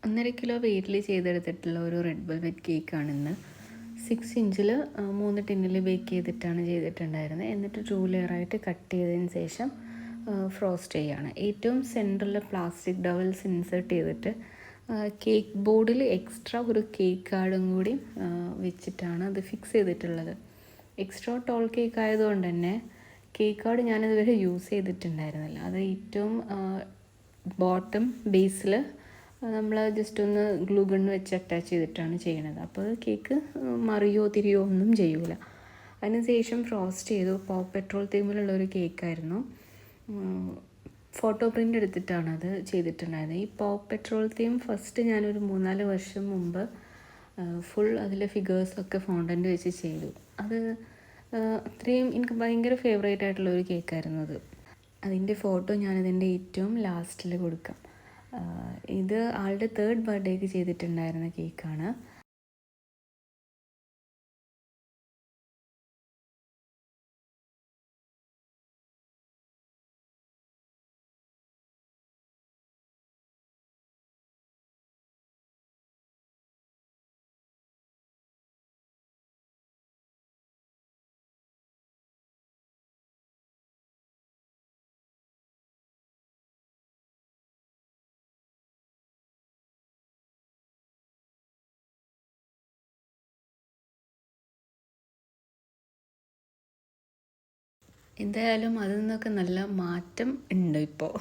1.5 kilo വെയിറ്റിൽ ചെയ്തെടുത്തിട്ടുള്ള ഒരു red velvet കേക്കാണ് ഇന്ന്. 6 ഇഞ്ചിൽ 3 ടിന്നിൽ ബേക്ക് ചെയ്തിട്ടാണ് ചെയ്തിട്ടുണ്ടായിരുന്നത്. എന്നിട്ട് 2 ലെയറായിട്ട് കട്ട് ചെയ്തതിന് ശേഷം ഫ്രോസ്റ്റ് ചെയ്യുകയാണ്. ഏറ്റവും സെൻറ്ററിൽ പ്ലാസ്റ്റിക് ഡവൽസ് ഇൻസേർട്ട് ചെയ്തിട്ട് കേക്ക് ബോർഡിൽ എക്സ്ട്രാ ഒരു കേക്ക് കാർഡും കൂടി വെച്ചിട്ടാണ് അത് ഫിക്സ് ചെയ്തിട്ടുള്ളത്. എക്സ്ട്രാ ടോൾ കേക്ക് ആയതുകൊണ്ട് തന്നെ കേക്ക് കാർഡ് ഞാനിതുവരെ യൂസ് ചെയ്തിട്ടുണ്ടായിരുന്നില്ല. അത് ഏറ്റവും ബോട്ടം ബേസിൽ നമ്മൾ ജസ്റ്റ് ഒന്ന് ഗ്ലൂ ഗൺ വെച്ച് അറ്റാച്ച് ചെയ്തിട്ടാണ് ചെയ്യണത്. അപ്പോൾ കേക്ക് മറിയോ തിരിയോ ഒന്നും ചെയ്യൂല. അതിനുശേഷം ഫ്രോസ്റ്റ് ചെയ്തു. പോപ്പ് പെട്രോൾ തീമിലുള്ള ഒരു കേക്കായിരുന്നു. ഫോട്ടോ പ്രിൻ്റ് എടുത്തിട്ടാണ് അത് ചെയ്തിട്ടുണ്ടായിരുന്നത്. ഈ പോപ്പ് പെട്രോൾ തീം ഫസ്റ്റ് ഞാനൊരു 3-4 വർഷം മുമ്പ് ഫുൾ അതിലെ ഫിഗേഴ്സൊക്കെ ഫോണ്ടൻ്റ് വെച്ച് ചെയ്തു. അത് അത്രയും എനിക്ക് ഭയങ്കര ഫേവറേറ്റ് ആയിട്ടുള്ള ഒരു കേക്കായിരുന്നു അത്. അതിൻ്റെ ഫോട്ടോ ഞാനിതിൻ്റെ ഏറ്റവും ലാസ്റ്റിൽ കൊടുക്കാം. ഇത് ആളുടെ 3rd ബർത്ത്ഡേക്ക് ചെയ്തിട്ടുണ്ടായിരുന്ന കേക്കാണ്. എന്തായാലും അതിൽ നിന്നൊക്കെ നല്ല മാറ്റം ഉണ്ട് ഇപ്പോൾ.